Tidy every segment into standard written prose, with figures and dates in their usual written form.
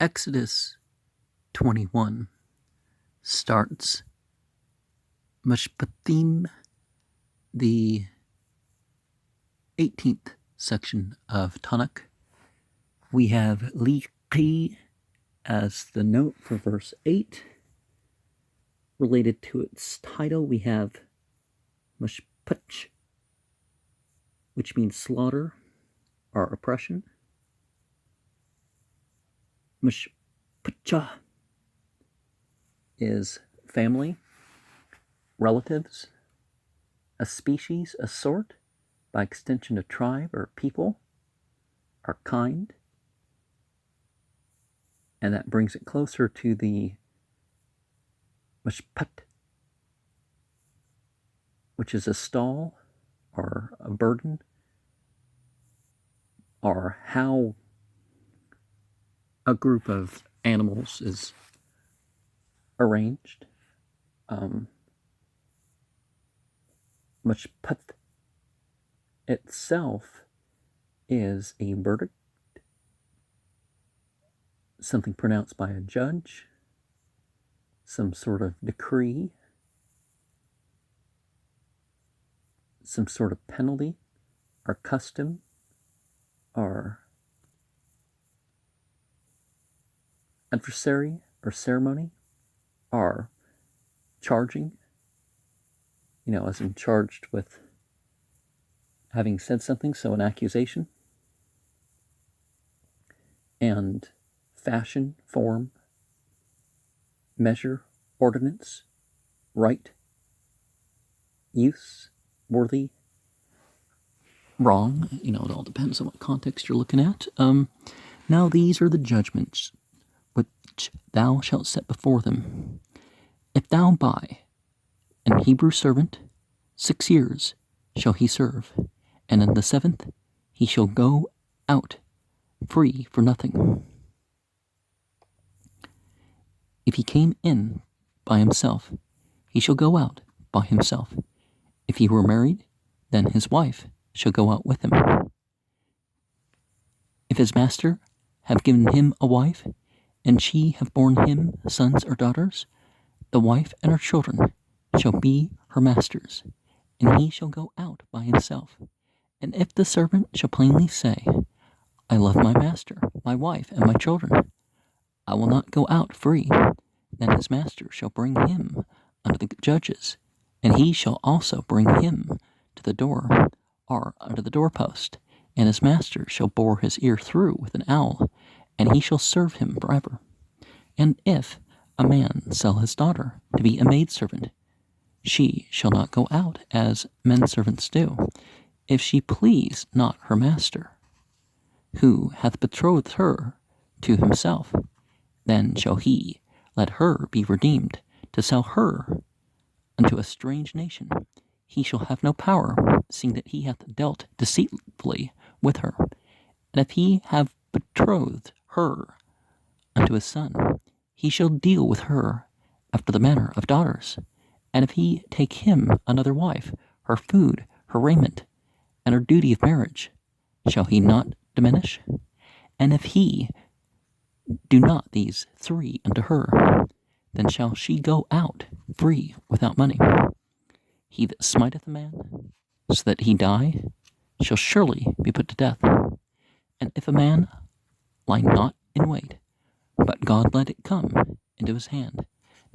Exodus 21 starts Mishpatim, the 18th section of Tanakh. We have Liqi as the note for verse 8. Related to its title, we have Mishpach, which means slaughter or oppression. Mishpacha is family, relatives, a species, a sort, by extension a tribe or people, or kind. And that brings it closer to the mishpat, which is a stall or a burden, or how a group of animals is arranged. Mishpat itself is a verdict, something pronounced by a judge, some sort of decree, some sort of penalty or custom or adversary or ceremony or charging, as in charged with having said something, so an accusation, and fashion, form, measure, ordinance, right, use, worthy, wrong. It all depends on what context you're looking at. Now these are the judgments which thou shalt set before them. If thou buy an Hebrew servant, 6 years shall he serve, and in the 7th he shall go out free for nothing. If he came in by himself, he shall go out by himself. If he were married, then his wife shall go out with him. If his master have given him a wife, and she have borne him sons or daughters, the wife and her children shall be her master's, and he shall go out by himself. And if the servant shall plainly say, I love my master, my wife, and my children, I will not go out free, then his master shall bring him unto the judges, and he shall also bring him to the door, or unto the doorpost, and his master shall bore his ear through with an awl, and he shall serve him forever. And if a man sell his daughter to be a maidservant, she shall not go out as men servants do, if she please not her master, who hath betrothed her to himself. Then shall he let her be redeemed, to sell her unto a strange nation. He shall have no power, seeing that he hath dealt deceitfully with her. And if he have betrothed her unto his son, he shall deal with her after the manner of daughters. And if he take him another wife, her food, her raiment, and her duty of marriage, shall he not diminish? And if he do not these 3 unto her, then shall she go out free without money. He that smiteth a man, so that he die, shall surely be put to death. And if a man lie not in wait, but God let it come into his hand,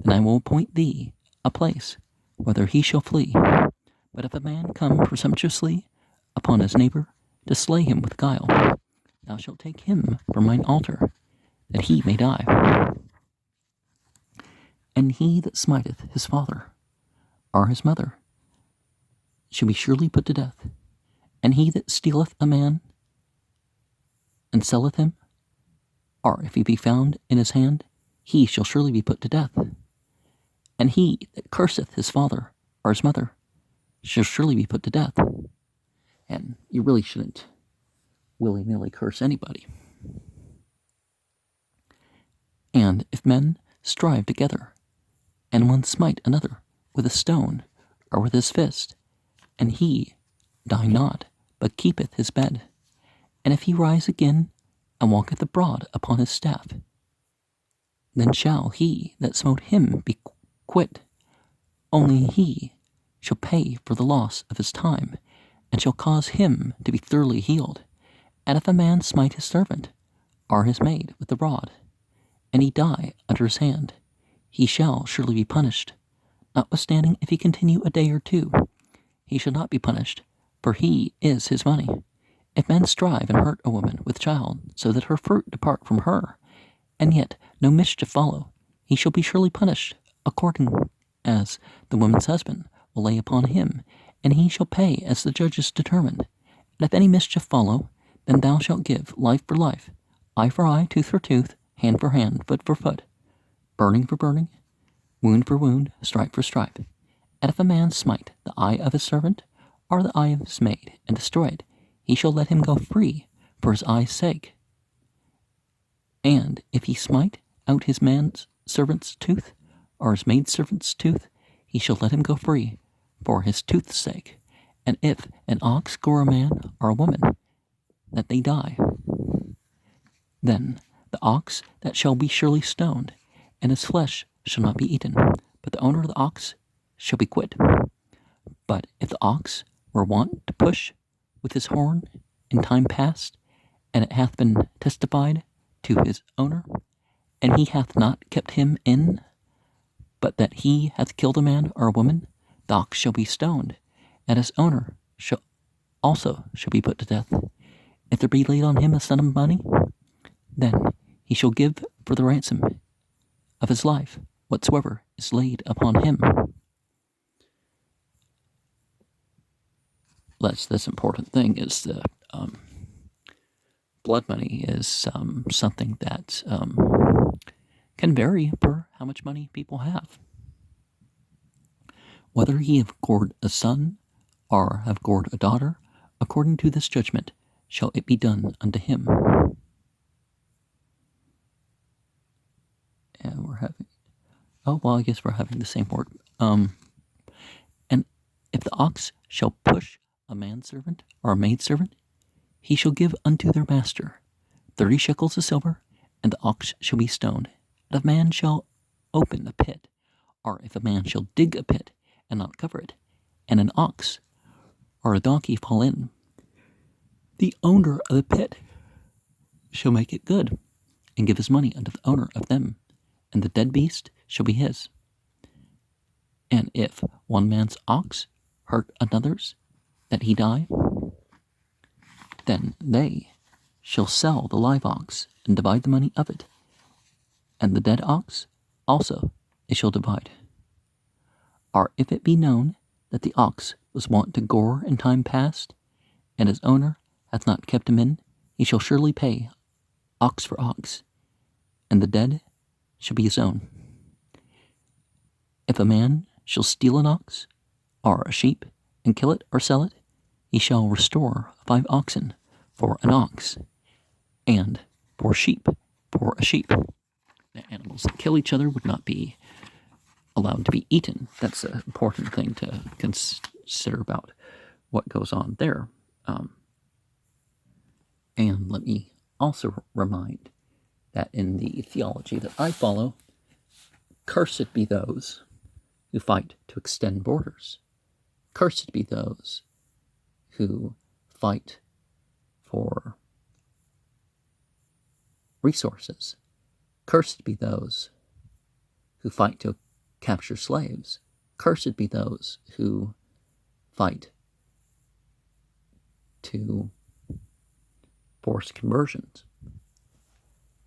then I will appoint thee a place, whither he shall flee. But if a man come presumptuously upon his neighbor to slay him with guile, thou shalt take him from mine altar, that he may die. And he that smiteth his father or his mother shall be surely put to death. And he that stealeth a man and selleth him, or if he be found in his hand, he shall surely be put to death. And he that curseth his father or his mother shall surely be put to death. And you really shouldn't willy-nilly curse anybody. And if men strive together, and one smite another with a stone or with his fist, and he die not, but keepeth his bed, and if he rise again and walketh abroad upon his staff, then shall he that smote him be quit. Only he shall pay for the loss of his time, and shall cause him to be thoroughly healed. And if a man smite his servant, or his maid, with the rod, and he die under his hand, he shall surely be punished. Notwithstanding, if he continue a day or two, he shall not be punished, for he is his money. If men strive and hurt a woman with child, so that her fruit depart from her, and yet no mischief follow, he shall be surely punished, according as the woman's husband will lay upon him, and he shall pay as the judges determined. And if any mischief follow, then thou shalt give life for life, eye for eye, tooth for tooth, hand for hand, foot for foot, burning for burning, wound for wound, stripe for stripe. And if a man smite the eye of his servant, or the eye of his maid, and destroy it, he shall let him go free for his eye's sake. And if he smite out his man's servant's tooth, or his maid's servant's tooth, he shall let him go free for his tooth's sake. And if an ox gore a man or a woman, that they die, then the ox that shall be surely stoned, and his flesh shall not be eaten, but the owner of the ox shall be quit. But if the ox were wont to push with his horn in time past, and it hath been testified to his owner, and he hath not kept him in, but that he hath killed a man or a woman, the ox shall be stoned, and his owner shall be put to death. If there be laid on him a sum of money, then he shall give for the ransom of his life whatsoever is laid upon him. This important thing is the blood money is something that can vary for how much money people have. Whether he have gored a son or have gored a daughter, according to this judgment shall it be done unto him. And I guess we're having the same word. And if the ox shall push a manservant or a maidservant, he shall give unto their master 30 shekels of silver, and the ox shall be stoned. And if a man shall open a pit, or if a man shall dig a pit and not cover it, and an ox or a donkey fall in, the owner of the pit shall make it good, and give his money unto the owner of them, and the dead beast shall be his. And if one man's ox hurt another's, that he die, then they shall sell the live ox, and divide the money of it, and the dead ox also they shall divide. Or if it be known that the ox was wont to gore in time past, and his owner hath not kept him in, he shall surely pay ox for ox, and the dead shall be his own. If a man shall steal an ox or a sheep, and kill it or sell it, he shall restore 5 oxen for an ox, and 4 sheep for a sheep. The animals that kill each other would not be allowed to be eaten. That's an important thing to consider about what goes on there. And let me also remind that in the theology that I follow, cursed be those who fight to extend borders. Cursed be those who fight for resources. Cursed be those who fight to capture slaves. Cursed be those who fight to force conversions.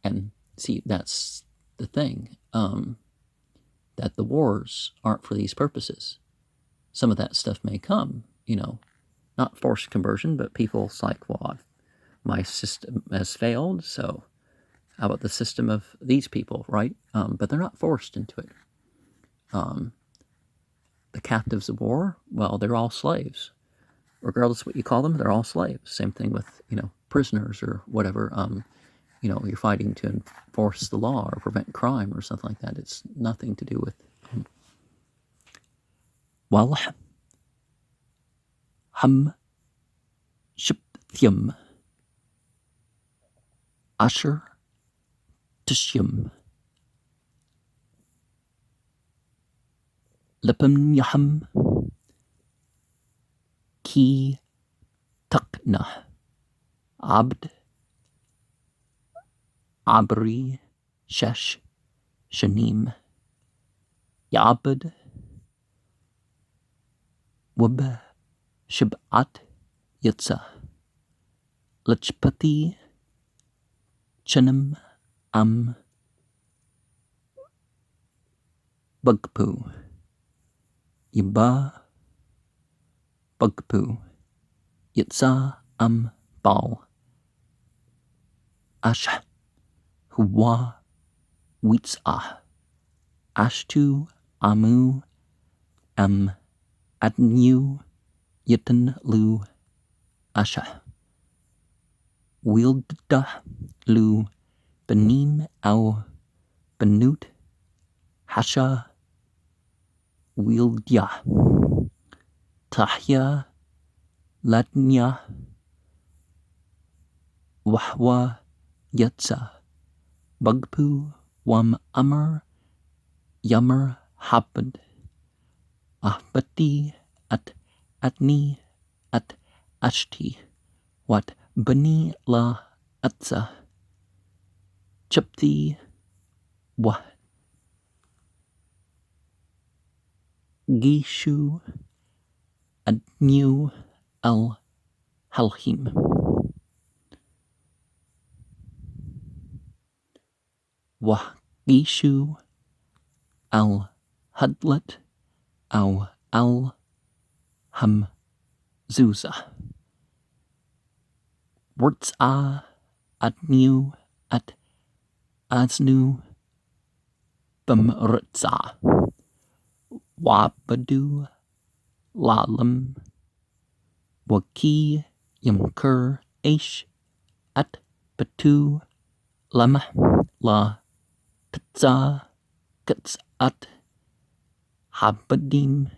And see, that's the thing, that the wars aren't for these purposes. Some of that stuff may come, not forced conversion, but people's like, well, my system has failed, so how about the system of these people, right? But they're not forced into it. The captives of war, well, they're all slaves. Regardless of what you call them, they're all slaves. Same thing with, prisoners or whatever. You're fighting to enforce the law or prevent crime or something like that. It's nothing to do with... Well, shipthyum asher tishyum Lipum Yaham Ki Takna Abd Abri Shesh Shanim Yabad Wab Shibat Yitza Lachpati Chanam Am Bugpoo Yaba Bugpoo Yitza Am Bal Ash Huwa Witza Ashtu Amu Am Adnu Yitan Lu Asha Wilda Lu Benim Au Benut Hasha Wildya Tahya Latnya Wahwa Yatsa Bugpoo Wam Amr Yammer Habad Ahbati At Atni At Ashti Wat Bani La Atza Chapti Wa Gishu Adnu Al Halhim Wa Gishu Al Hadlet Au Al Ham Zuza Wurtza Adnu At Aznu Bamrutza Wabadu Lalam Waki Yamkur Aish At Batu Lama La Tza Katsat Habadim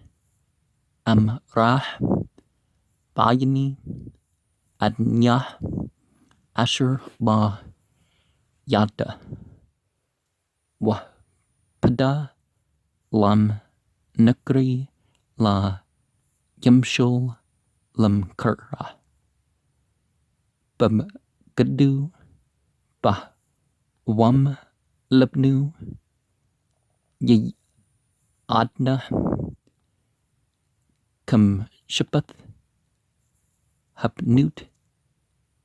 Amrah Bayani Adnya Asher La Yada Wahpada Lam Nukri La Yamshul Lam Kura Bam Gadu Bah Wam Labnu Yi Adna Kam Shipath Habnut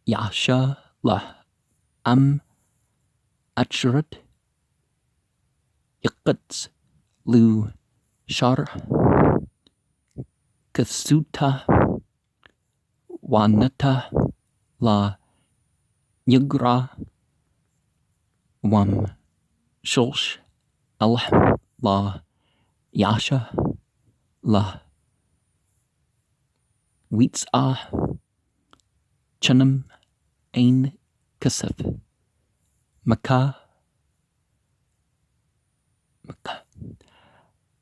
Yasha La Am Achrat Yakats Lu Shar Kasuta Wanata La Yugra Wam Shulsh Allah La Yasha La Witza Chanam Ain Kasef Maka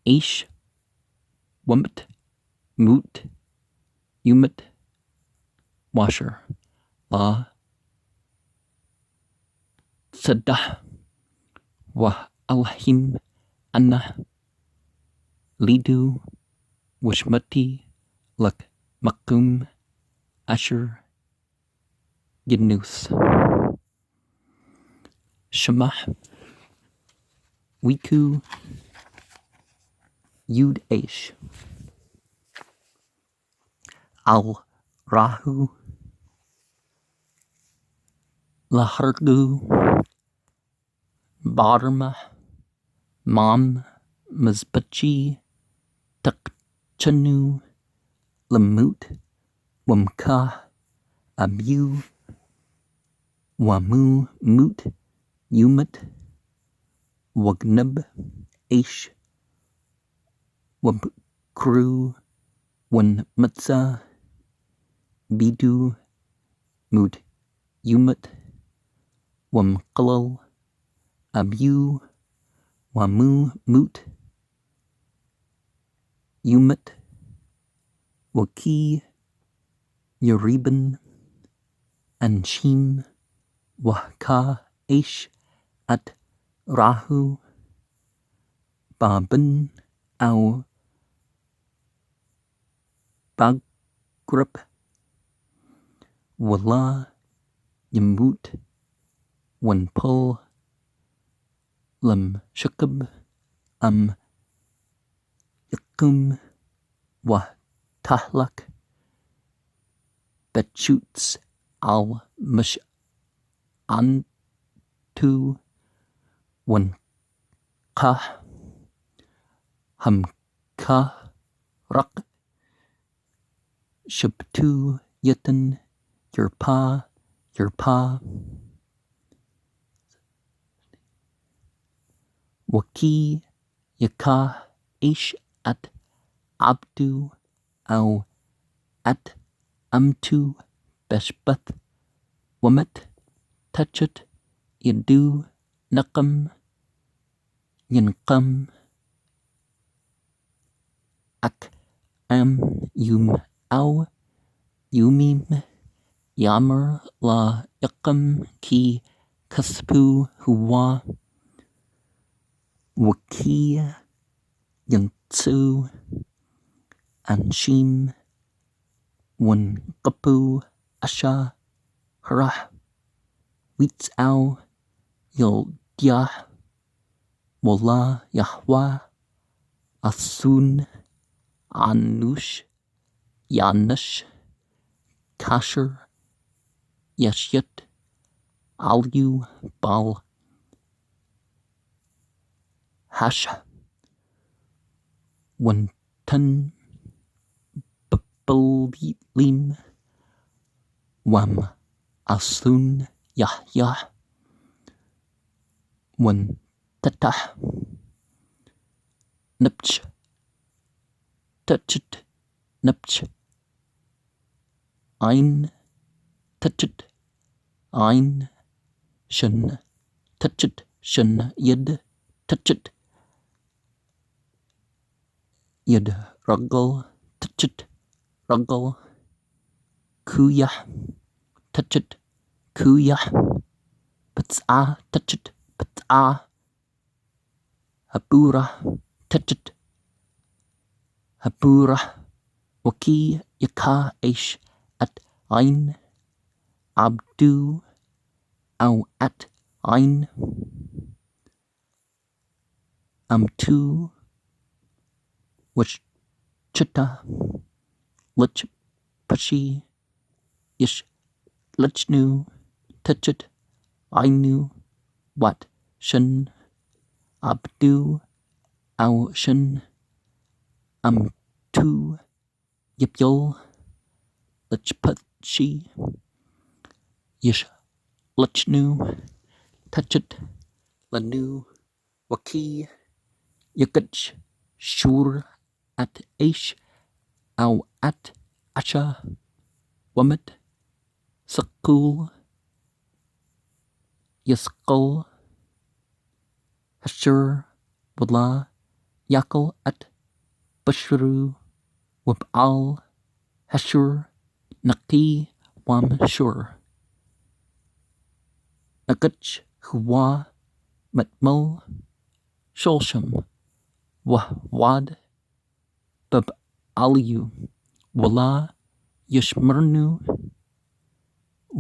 Ish Wumt Moot Umit Washer La Sadah Wa Alhim Anna Lidu Wishmati Lak Makum Asher Gnuth Shema Wiku Yud Aish Al Rahu Lahargu Barma Mam Mazbachi Takchanu Lamut Wamka Abu Wamu Mut Umut Wagnub Aish Wabkru Wan Matza Bidu Mut Umut Wamqalal Abu Wamu Mut Umut Waki Yuriban Anshim Wahka Aish At Rahu Babin Au bagrip wala yamut wan pull lam shakab yakum wa tahlak betshoots al mush antu wan kah ham kah rak shabtu yatan your pa waki yaka ish at abdu au at amtu beshbath wamat touchet yadu nakam yankam ak am yum au yumim yamr la yakam ki kaspu huwa wakia yantsu anshim wan kapu asha harah wits au yul dyah wala yahwa asun anush yanush kasher yashyat alyu bal hash wantan babalim wam asun yahya wan tatah nupch touchet nupch ein touchet ein shan touchet shan yad touchet yad ruggle touchet ruggle kuya touchet kuya patsa touchet patsa habura touchet habura waki yaka ish at ein abdu au at ein amtu wachita lich pashi ish lichnu touchet ainu wat shan abdu au shan amtu yipyul lichpachi yish lichnu touchet lanu waki yakach shur at ish au at asha wamat sakul yaskul hashur wala yakul at bashru wab'al hashur naqi wam shur nakach huwa matmal sholsham wad bab aliyu wala yashmurnu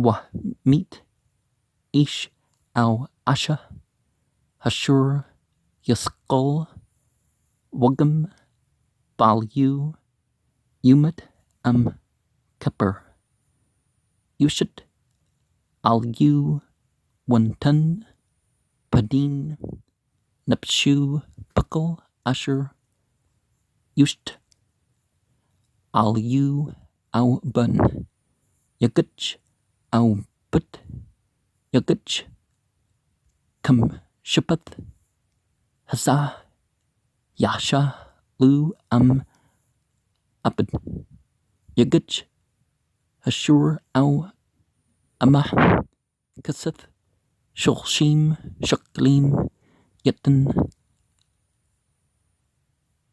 wa meet ish au asha hashur yaskul wagam balyu yumat kapper yushit al yu wantan padin napshu buckle asher yusht al yu au bun yagach au but yagach kam shapath hasa yasha lu abad yagach hashur au amah kasith shulshim shaklim yatan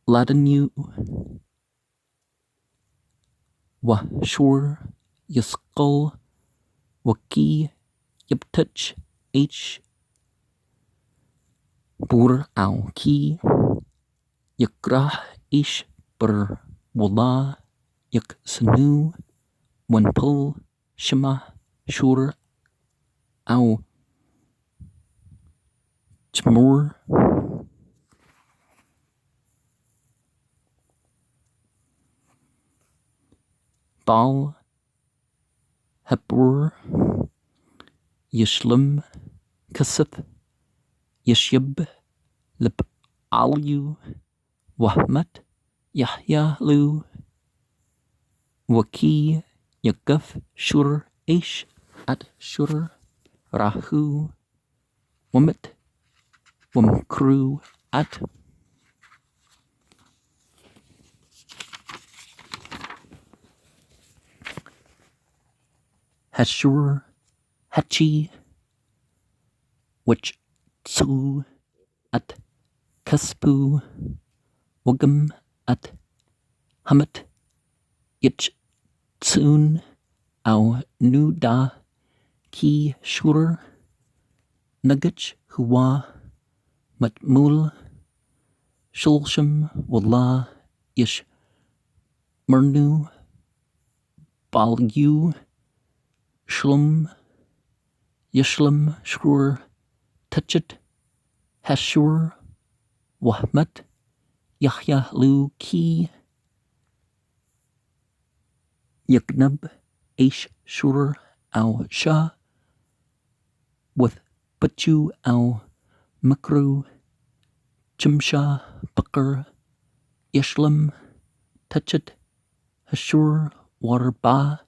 ladanu wa shur yaskul waki yabtach h bur au ki yakrah ish ber wala Yuk Sanu, Wenpul, Shema, Shur, Au, Chmur, Bal, Hepur, Yishlim, Kasif, Yishib, Lip Alu, Wahmat, Yahya Lu, Waki, Yakuf, Shur, Ish, At Shur, Rahu, Wamit, Wamkru, At Hashur, Hachi, which Tsu, At Kaspu, Wagam, At Hamat, Ich Tsun, Au Nuda, Ki Shur, Nugich, Huwa, Matmul, Shulsham, Wallah, Ish Murnu, Balyu, Shlum, Yishlam, Shur, Touchit, Hashur, Wahmat, Yahya Lu Ki, Yaknab, Aish Shur, Au Shah, with Bachu Au Makru, Chimsha, Bakr, Yishlam, Touchit, Hashur, Water Ba,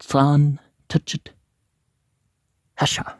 Tsan, Touchit, Hasha.